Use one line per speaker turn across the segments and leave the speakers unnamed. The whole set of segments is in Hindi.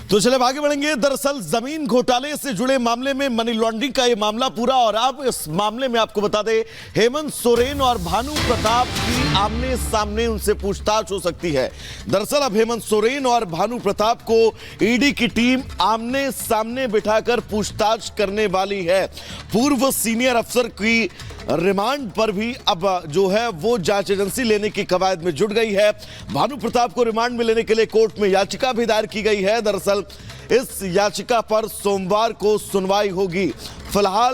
तो चले आगे बढ़ेंगे। दरअसल जमीन घोटाले से जुड़े मामले में मनी लॉन्ड्रिंग का यह मामला पूरा, और अब इस मामले में आपको बता दें हेमंत सोरेन और भानु प्रताप की आमने सामने उनसे पूछताछ हो सकती है। दरअसल अब हेमंत सोरेन और भानु प्रताप को ईडी की टीम आमने सामने बिठाकर पूछताछ करने वाली है। पूर्व सीनियर अफसर की रिमांड पर भी अब जो है वो जांच एजेंसी लेने की कवायद में जुट गई है। भानु प्रताप को रिमांड में लेने के लिए कोर्ट में याचिका भी दायर की गई है। दरअसल इस याचिका पर सोमवार को सुनवाई होगी। फिलहाल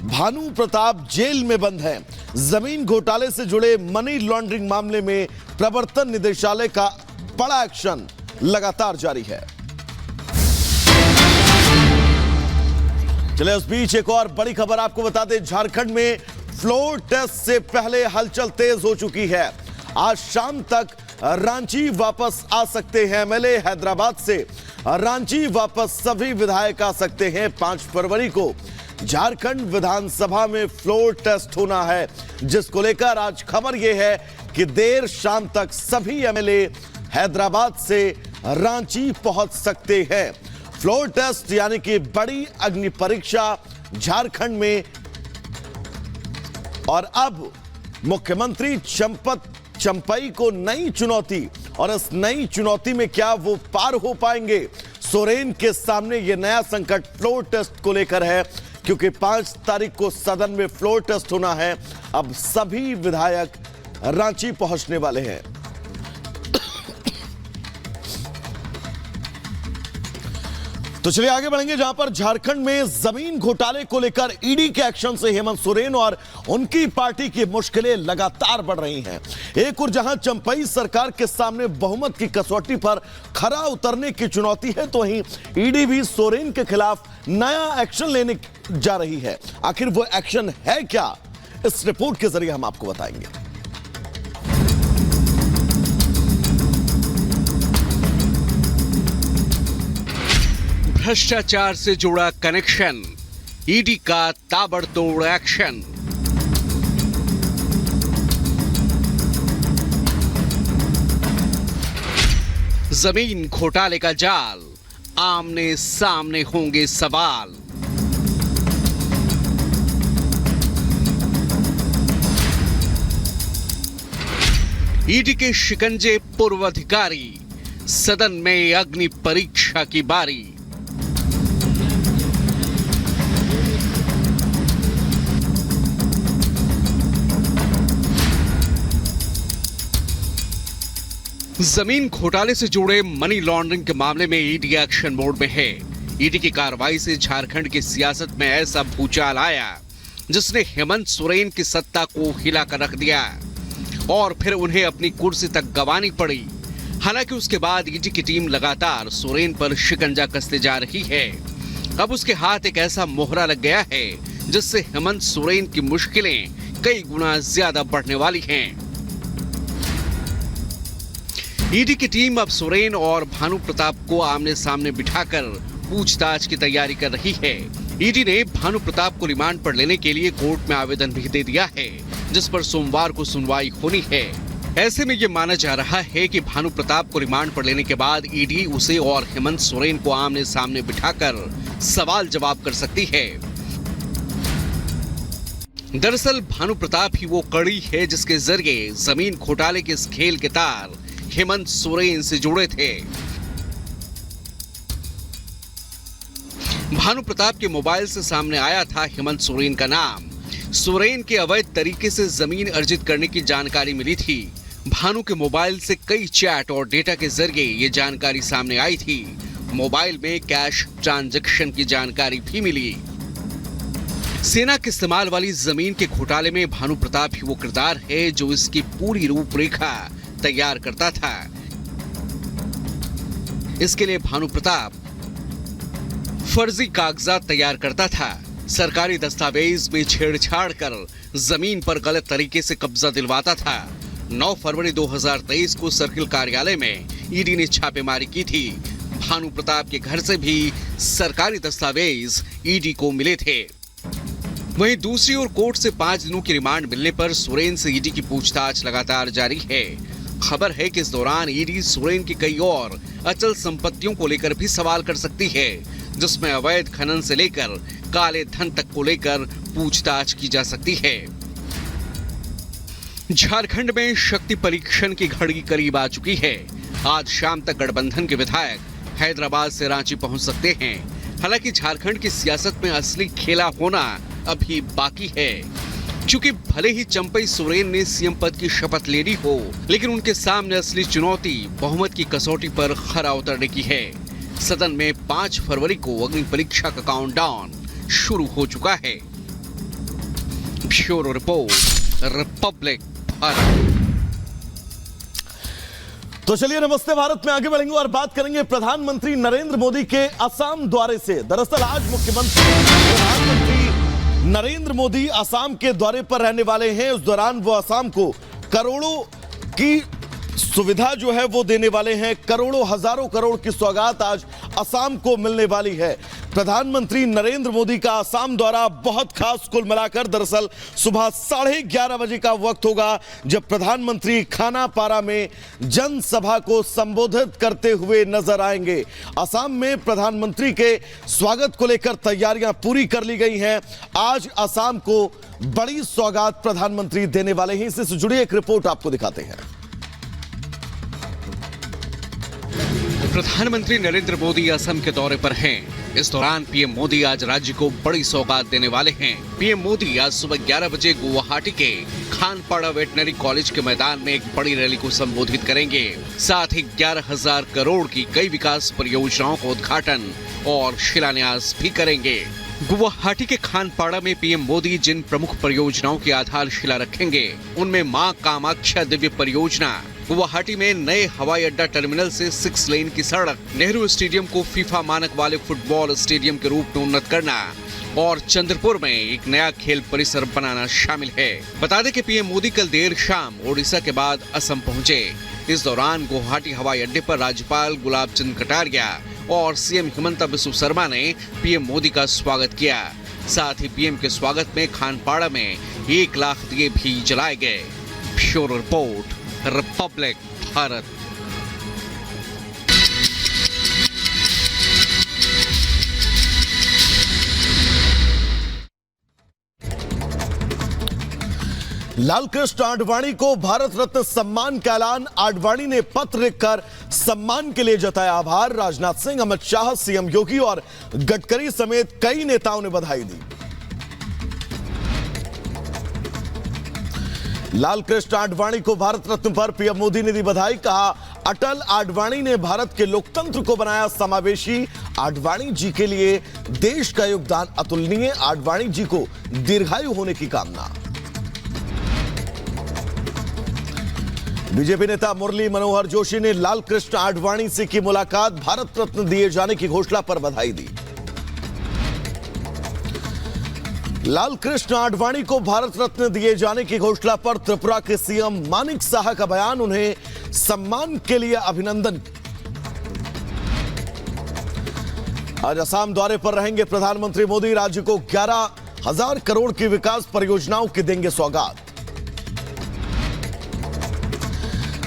भानु प्रताप जेल में बंद हैं। जमीन घोटाले से जुड़े मनी लॉन्ड्रिंग मामले में प्रवर्तन निदेशालय का बड़ा एक्शन लगातार जारी है। चले उस बीच एक और बड़ी खबर आपको बता दें, झारखंड में फ्लोर टेस्ट से पहले हलचल तेज हो चुकी है। आज शाम तक रांची वापस आ सकते हैं एमएलए। हैदराबाद से रांची वापस सभी विधायक आ सकते हैं। 5 फरवरी को झारखंड विधानसभा में फ्लोर टेस्ट होना है, जिसको लेकर आज खबर यह है कि देर शाम तक सभी एमएलए हैदराबाद से रांची पहुंच सकते हैं। फ्लोर टेस्ट यानी कि बड़ी अग्नि परीक्षा झारखंड में। और अब मुख्यमंत्री चंपई को नई चुनौती, और इस नई चुनौती में क्या वो पार हो पाएंगे? सोरेन के सामने यह नया संकट फ्लोर टेस्ट को लेकर है, क्योंकि 5 तारीख को सदन में फ्लोर टेस्ट होना है। अब सभी विधायक रांची पहुंचने वाले हैं। तो चलिए आगे बढ़ेंगे, जहां पर झारखंड में जमीन घोटाले को लेकर ईडी के एक्शन से हेमंत सोरेन और उनकी पार्टी की मुश्किलें लगातार बढ़ रही हैं। एक और जहां चंपई सरकार के सामने बहुमत की कसौटी पर खरा उतरने की चुनौती है, तो वहीं ईडी भी सोरेन के खिलाफ नया एक्शन लेने जा रही है। आखिर वो एक्शन है क्या, इस रिपोर्ट के जरिए हम आपको बताएंगे।
भ्रष्टाचार से जुड़ा कनेक्शन, ईडी का ताबड़तोड़ एक्शन। जमीन घोटाले का जाल, आमने सामने होंगे सवाल। ईडी के शिकंजे पूर्व अधिकारी, सदन में अग्नि परीक्षा की बारी। जमीन घोटाले से जुड़े मनी लॉन्ड्रिंग के मामले में ईडी एक्शन मोड में है। ईडी की कार्रवाई से झारखंड की सियासत में ऐसा भूचाल आया जिसने हेमंत सोरेन की सत्ता को हिलाकर रख दिया, और फिर उन्हें अपनी कुर्सी तक गंवानी पड़ी। हालांकि उसके बाद ईडी की टीम लगातार सोरेन पर शिकंजा कसते जा रही है। अब उसके हाथ एक ऐसा मोहरा लग गया है जिससे हेमंत सोरेन की मुश्किलें कई गुना ज्यादा बढ़ने वाली हैं। ईडी की टीम अब सोरेन और भानु प्रताप को आमने सामने बिठाकर पूछताछ की तैयारी कर रही है। ईडी ने भानु प्रताप को रिमांड पर लेने के लिए कोर्ट में आवेदन भी दे दिया है, जिस पर सोमवार को सुनवाई होनी है। ऐसे में ये माना जा रहा है कि भानु प्रताप को रिमांड पर लेने के बाद ईडी उसे और हेमंत सोरेन को आमने सामने बिठाकर सवाल जवाब कर सकती है। दरअसल भानु प्रताप ही वो कड़ी है जिसके जरिए जमीन घोटाले के इस खेल के तार हेमंत सोरेन से जुड़े थे। भानु प्रताप के मोबाइल से सामने आया था हेमंत सोरेन का नाम। सोरेन के अवैध तरीके से जमीन अर्जित करने की जानकारी मिली थी। भानु के मोबाइल से कई चैट और डेटा के जरिए ये जानकारी सामने आई थी। मोबाइल में कैश ट्रांजैक्शन की जानकारी भी मिली। सेना के इस्तेमाल वाली जमीन के घोटाले में भानु प्रताप ही वो किरदार है जो इसकी पूरी रूपरेखा तैयार करता था। इसके लिए भानु प्रताप फर्जी कागजात तैयार करता था, सरकारी दस्तावेज में छेड़छाड़ कर जमीन पर गलत तरीके से कब्जा दिलवाता था। 9 फरवरी 2023 को सर्किल कार्यालय में ईडी ने छापेमारी की थी। भानु प्रताप के घर से भी सरकारी दस्तावेज ईडी को मिले थे। वहीं दूसरी ओर कोर्ट से 5 दिनों की रिमांड मिलने पर सोरेन से ईडी की पूछताछ लगातार जारी है। खबर है कि इस दौरान ईडी सोरेन की कई और अचल संपत्तियों को लेकर भी सवाल कर सकती है, जिसमें अवैध खनन से लेकर काले धन तक को लेकर पूछताछ की जा सकती है। झारखंड में शक्ति परीक्षण की घड़ी करीब आ चुकी है। आज शाम तक गठबंधन के विधायक हैदराबाद से रांची पहुंच सकते हैं। हालांकि झारखंड की सियासत में असली खेला होना अभी बाकी है। क्योंकि भले ही चंपई सोरेन ने सीएम पद की शपथ ले ली हो, लेकिन उनके सामने असली चुनौती बहुमत की कसौटी पर खरा उतरने की है। सदन में 5 फरवरी को अग्नि परीक्षा का काउंटडाउन शुरू हो चुका है। Bureau report, Republic Bharat.
तो चलिए नमस्ते भारत में आगे बढ़ेंगे और बात करेंगे प्रधानमंत्री नरेंद्र मोदी के असम दौरे से। दरअसल आज प्रधानमंत्री नरेंद्र मोदी असम के दौरे पर रहने वाले हैं। उस दौरान वो असम को करोड़ों की सुविधा जो है वो देने वाले हैं। करोड़ों हजारों करोड़ की सौगात आज असम को मिलने वाली है। प्रधानमंत्री नरेंद्र मोदी का असम दौरा बहुत खास कुल मिलाकर दरअसल सुबह 11:30 बजे का वक्त होगा, जब प्रधानमंत्री खानापारा में जनसभा को संबोधित करते हुए नजर आएंगे। असम में प्रधानमंत्री के स्वागत को लेकर तैयारियां पूरी कर ली गई हैं। आज असम को बड़ी सौगात प्रधानमंत्री देने वाले हैं। इससे जुड़ी एक रिपोर्ट आपको दिखाते हैं।
प्रधानमंत्री नरेंद्र मोदी असम के दौरे पर हैं। इस दौरान पीएम मोदी आज राज्य को बड़ी सौगात देने वाले हैं। पीएम मोदी आज सुबह 11 बजे गुवाहाटी के खानपाड़ा वेटनरी कॉलेज के मैदान में एक बड़ी रैली को संबोधित करेंगे। साथ ही 11,000 करोड़ की कई विकास परियोजनाओं का उद्घाटन और शिलान्यास भी करेंगे। गुवाहाटी के खानपाड़ा में पीएम मोदी जिन प्रमुख परियोजनाओं की आधारशिला रखेंगे, उनमें मां कामाख्या दिव्य परियोजना, गुवाहाटी में नए हवाई अड्डा टर्मिनल से 6 लेन की सड़क, नेहरू स्टेडियम को फीफा मानक वाले फुटबॉल स्टेडियम के रूप में उन्नत करना और चंद्रपुर में एक नया खेल परिसर बनाना शामिल है। बता दें कि पीएम मोदी कल देर शाम ओडिशा के बाद असम पहुंचे। इस दौरान गुवाहाटी हवाई अड्डे पर राज्यपाल गुलाब चंद कटारिया और सीएम हिमंता बिस्वा शर्मा ने पीएम मोदी का स्वागत किया। साथ ही पीएम के स्वागत में खानपाड़ा में 1 लाख दिए भी जलाए गए। Bureau report, Republic Bharat.
Lalkrishna Advani को भारत रत्न सम्मान का ऐलान। आडवाणी ने पत्र लिखकर सम्मान के लिए जताया आभार। राजनाथ सिंह, अमित शाह, सीएम योगी और गडकरी समेत कई नेताओं ने बधाई दी। लालकृष्ण आडवाणी को भारत रत्न पर पीएम मोदी ने दी बधाई। कहा, अटल आडवाणी ने भारत के लोकतंत्र को बनाया समावेशी। आडवाणी जी के लिए देश का योगदान अतुलनीय। आडवाणी जी को दीर्घायु होने की कामना। बीजेपी नेता मुरली मनोहर जोशी ने लालकृष्ण आडवाणी से की मुलाकात। भारत रत्न दिए जाने की घोषणा पर बधाई दी। लालकृष्ण आडवाणी को भारत रत्न दिए जाने की घोषणा पर त्रिपुरा के सीएम मानिक साहा का बयान। उन्हें सम्मान के लिए अभिनंदन। आज असम दौरे पर रहेंगे प्रधानमंत्री मोदी। राज्य को 11,000 करोड़ की विकास परियोजनाओं की देंगे सौगात।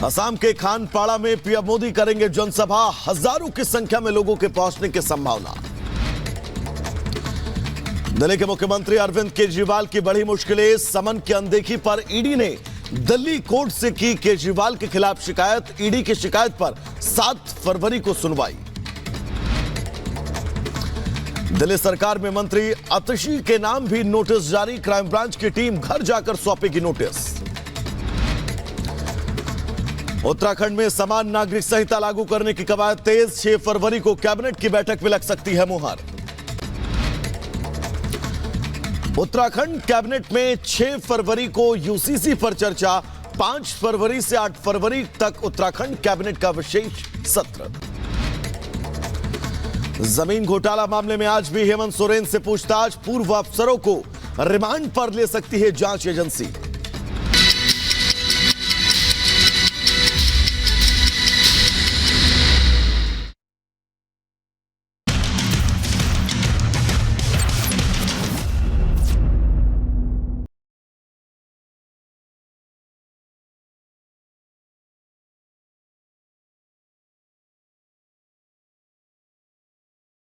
असम के खानपाड़ा में पीएम मोदी करेंगे जनसभा। हजारों की संख्या में लोगों के पहुंचने की संभावना। दिल्ली के मुख्यमंत्री अरविंद केजरीवाल की बड़ी मुश्किलें। समन की अनदेखी पर ईडी ने दिल्ली कोर्ट से की केजरीवाल के खिलाफ शिकायत। ईडी की शिकायत पर 7 फरवरी को सुनवाई। दिल्ली सरकार में मंत्री आतिशी के नाम भी नोटिस जारी। क्राइम ब्रांच की टीम घर जाकर सौंपेगी नोटिस। उत्तराखंड में समान नागरिक संहिता लागू करने की कवायद तेज। 6 फरवरी को कैबिनेट की बैठक में लग सकती है मुहर। उत्तराखंड कैबिनेट में 6 फरवरी को यूसीसी पर चर्चा। 5 फरवरी से 8 फरवरी तक उत्तराखंड कैबिनेट का विशेष सत्र। जमीन घोटाला मामले में आज भी हेमंत सोरेन से पूछताछ। पूर्व अफसरों को रिमांड पर ले सकती है जांच एजेंसी।